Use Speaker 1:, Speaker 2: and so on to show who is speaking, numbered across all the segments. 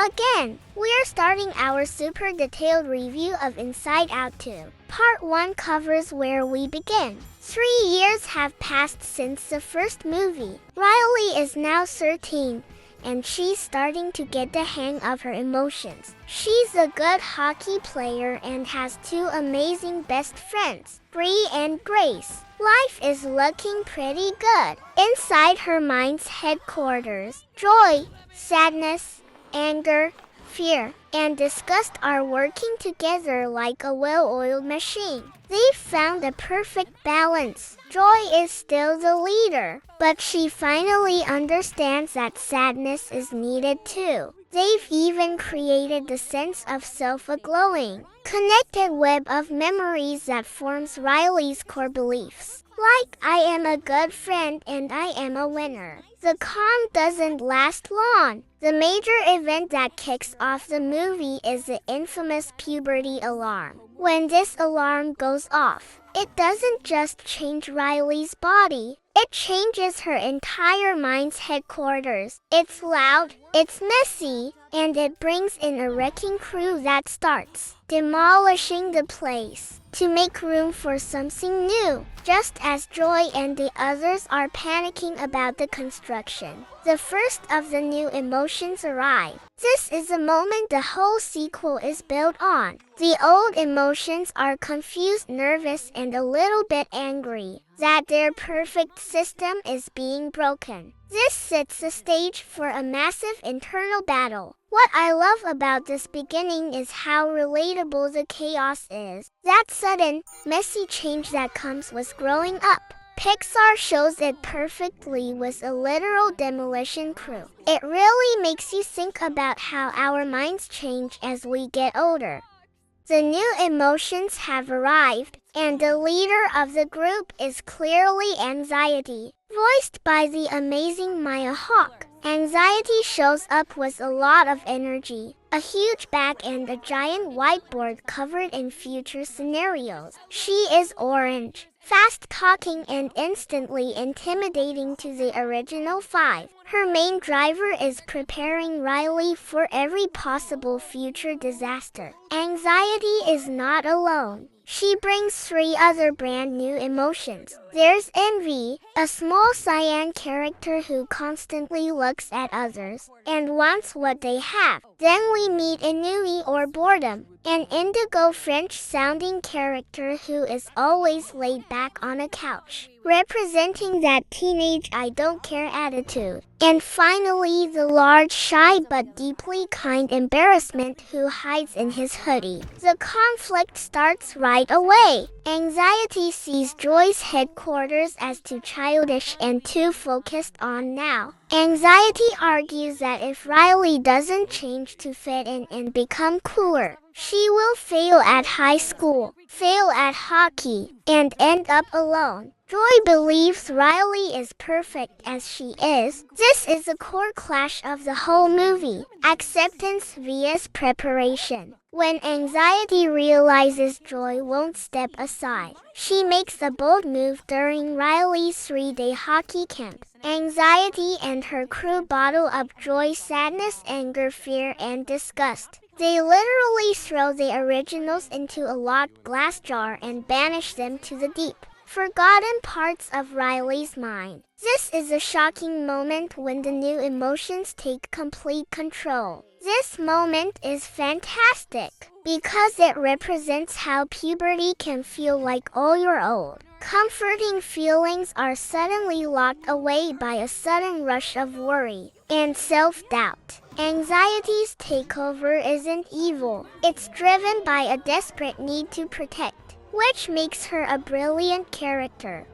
Speaker 1: again! We're starting our super detailed review of Inside Out 2. Part 1 covers where we begin. 3 years have passed since the first movie. Riley is now 13, and she's starting to get the hang of her emotions. She's a good hockey player and has 2 amazing best friends, Bree and Grace. Life is looking pretty good. Inside her mind's headquarters, joy, sadness, anger, fear, and disgust are working together like a well-oiled machine. They've found the perfect balance. Joy is still the leader, but she finally understands that sadness is needed too. They've even created the sense of self, a glowing, connected web of memories that forms Riley's core beliefs. Like, I am a good friend and I am a winner. The calm doesn't last long. The major event that kicks off the movie is the infamous puberty alarm. When this alarm goes off, it doesn't just change Riley's body. It changes her entire mind's headquarters. It's loud, it's messy, and it brings in a wrecking crew that starts demolishing the place to make room for something new, just as Joy and the others are panicking about the construction. The first of the new emotions arrive. This is the moment the whole sequel is built on. The old emotions are confused, nervous, and a little bit angry that their perfect system is being broken. This sets the stage for a massive internal battle. What I love about this beginning is how relatable the chaos is. That sudden, messy change that comes with growing up. Pixar shows it perfectly with a literal demolition crew. It really makes you think about how our minds change as we get older. The new emotions have arrived, and the leader of the group is clearly Anxiety, voiced by the amazing Maya Hawke. Anxiety shows up with a lot of energy, a huge bag and a giant whiteboard covered in future scenarios. She is orange, fast-talking and instantly intimidating to the original 5. Her main driver is preparing Riley for every possible future disaster. Anxiety is not alone. She brings 3 other brand new emotions. There's Envy, a small cyan character who constantly looks at others and wants what they have. Then we meet Ennui, or Boredom, an indigo French-sounding character who is always laid back on a couch, representing that teenage I don't care attitude. And finally, the large, shy but deeply kind Embarrassment who hides in his hoodie. The conflict starts right away. Anxiety sees Joy's headquarters as too childish and too focused on now. Anxiety argues that if Riley doesn't change to fit in and become cooler, she will fail at high school, fail at hockey, and end up alone. Joy believes Riley is perfect as she is. This is the core clash of the whole movie. Acceptance vs preparation. When Anxiety realizes Joy won't step aside, she makes a bold move during Riley's 3-day hockey camp. Anxiety and her crew bottle up Joy's sadness, anger, fear, and disgust. They literally throw the originals into a locked glass jar and banish them to the deep, forgotten parts of Riley's mind. This is a shocking moment when the new emotions take complete control. This moment is fantastic because it represents how puberty can feel like all your old, comforting feelings are suddenly locked away by a sudden rush of worry and self-doubt. Anxiety's takeover isn't evil. It's driven by a desperate need to protect, which makes her a brilliant character.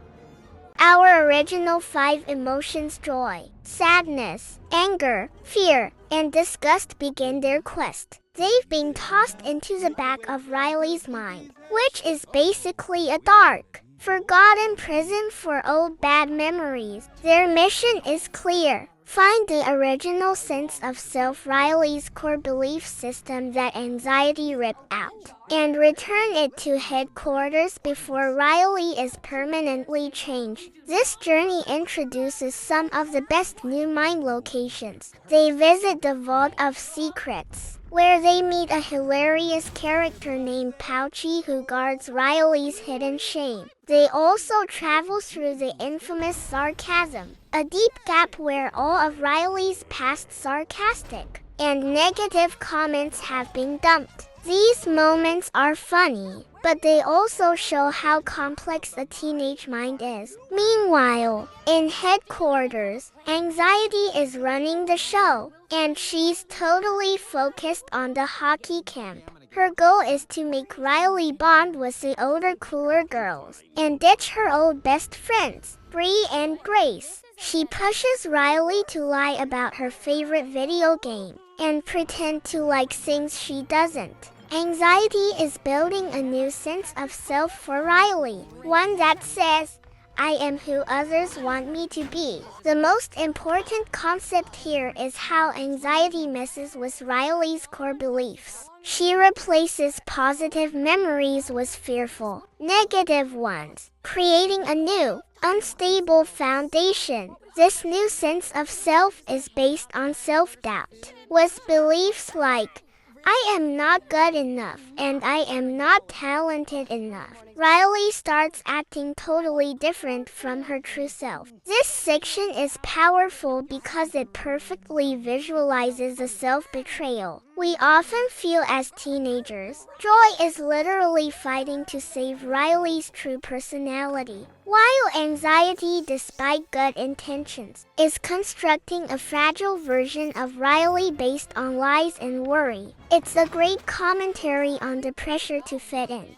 Speaker 1: Our original 5 emotions, joy, sadness, anger, fear, and disgust, begin their quest. They've been tossed into the back of Riley's mind, which is basically a dark, forgotten prison for old bad memories. Their mission is clear. Find the original sense of self, Riley's core belief system that Anxiety ripped out. and return it to headquarters before Riley is permanently changed. This journey introduces some of the best new mine locations. They visit the Vault of Secrets, where they meet a hilarious character named Pouchy who guards Riley's hidden shame. They also travel through the infamous Sarcasm, a deep gap where all of Riley's past sarcastic and negative comments have been dumped. These moments are funny, but they also show how complex a teenage mind is. Meanwhile, in headquarters, Anxiety is running the show, and she's totally focused on the hockey camp. Her goal is to make Riley bond with the older, cooler girls and ditch her old best friends, Bree and Grace. She pushes Riley to lie about her favorite video game and pretend to like things she doesn't. Anxiety is building a new sense of self for Riley, one that says, I am who others want me to be. The most important concept here is how anxiety messes with Riley's core beliefs. She replaces positive memories with fearful, negative ones, creating a new, unstable foundation. This new sense of self is based on self-doubt, with beliefs like, I am not good enough and I am not talented enough. Riley starts acting totally different from her true self. This section is powerful because it perfectly visualizes the self-betrayal we often feel as teenagers. Joy is literally fighting to save Riley's true personality, while Anxiety, despite good intentions, is constructing a fragile version of Riley based on lies and worry. It's a great commentary on the pressure to fit in.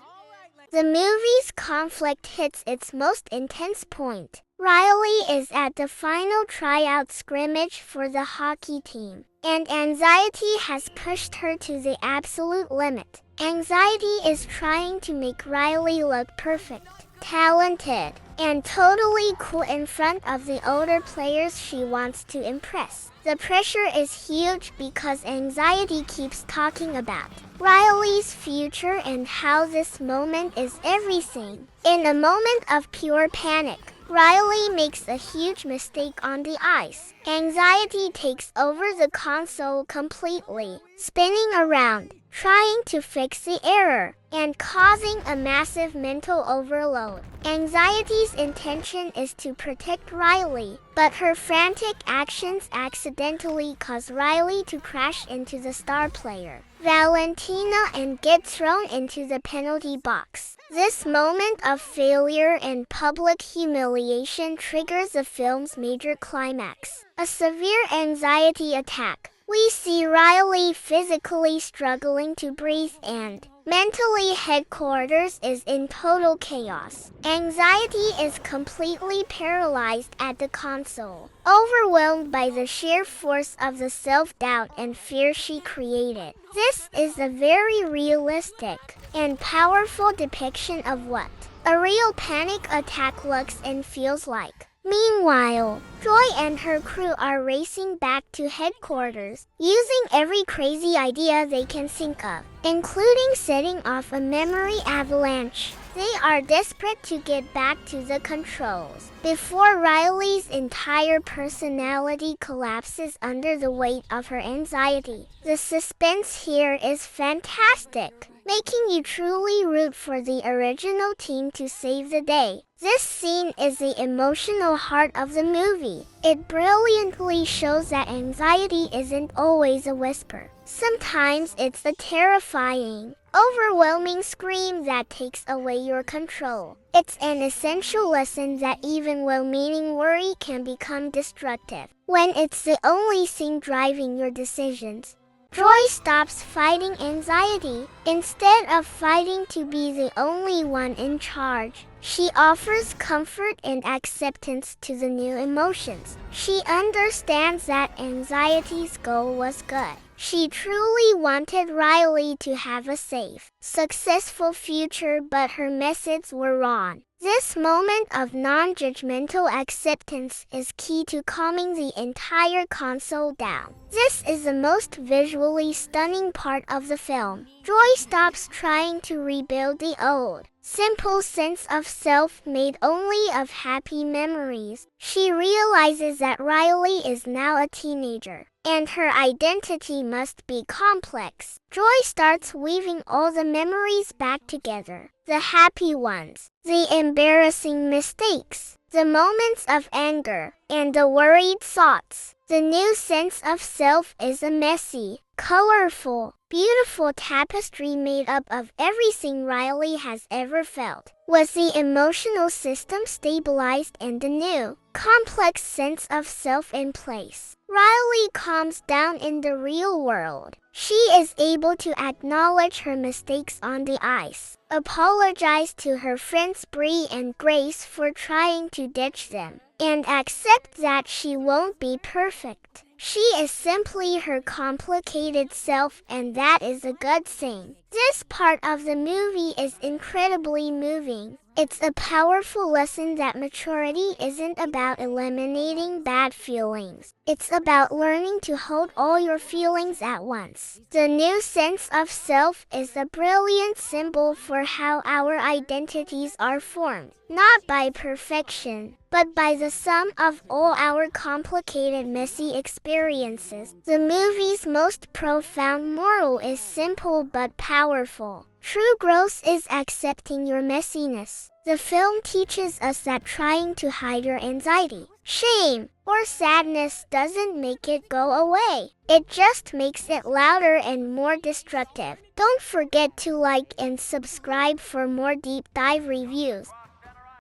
Speaker 1: The movie's conflict hits its most intense point. Riley is at the final tryout scrimmage for the hockey team, and Anxiety has pushed her to the absolute limit. Anxiety is trying to make Riley look perfect, talented, and totally cool in front of the older players she wants to impress. The pressure is huge because Anxiety keeps talking about Riley's future and how this moment is everything. In a moment of pure panic, Riley makes a huge mistake on the ice. Anxiety takes over the console completely, spinning around, trying to fix the error, and causing a massive mental overload. Anxiety's intention is to protect Riley, but her frantic actions accidentally cause Riley to crash into the star player, Valentina, and get thrown into the penalty box. This moment of failure and public humiliation triggers the film's major climax, a severe anxiety attack. We see Riley physically struggling to breathe and mentally headquarters is in total chaos. Anxiety is completely paralyzed at the console, overwhelmed by the sheer force of the self-doubt and fear she created. This is a very realistic and powerful depiction of what a real panic attack looks and feels like. Meanwhile, Joy and her crew are racing back to headquarters, using every crazy idea they can think of, including setting off a memory avalanche. They are desperate to get back to the controls before Riley's entire personality collapses under the weight of her anxiety. The suspense here is fantastic, making you truly root for the original team to save the day. This scene is the emotional heart of the movie. It brilliantly shows that anxiety isn't always a whisper. Sometimes it's a terrifying, overwhelming scream that takes away your control. It's an essential lesson that even well-meaning worry can become destructive when it's the only thing driving your decisions. Joy stops fighting anxiety. Instead of fighting to be the only one in charge, she offers comfort and acceptance to the new emotions. She understands that anxiety's goal was good. She truly wanted Riley to have a safe, successful future, but her methods were wrong. This moment of non-judgmental acceptance is key to calming the entire console down. This is the most visually stunning part of the film. Joy stops trying to rebuild the old, simple sense of self made only of happy memories. She realizes that Riley is now a teenager, and her identity must be complex. Joy starts weaving all the memories back together. The happy ones, the embarrassing mistakes, the moments of anger, and the worried thoughts. The new sense of self is a messy, colorful, beautiful tapestry made up of everything Riley has ever felt. Was the emotional system stabilized and the new, complex sense of self in place? Riley calms down in the real world. She is able to acknowledge her mistakes on the ice, apologize to her friends Bree and Grace for trying to ditch them, and accept that she won't be perfect. She is simply her complicated self, and that is a good thing. This part of the movie is incredibly moving. It's a powerful lesson that maturity isn't about eliminating bad feelings. It's about learning to hold all your feelings at once. The new sense of self is a brilliant symbol for how our identities are formed, not by perfection, but by the sum of all our complicated, messy experiences. The movie's most profound moral is simple but powerful. True growth is accepting your messiness. The film teaches us that trying to hide your anxiety, shame, or sadness doesn't make it go away. It just makes it louder and more destructive. Don't forget to like and subscribe for more deep dive reviews.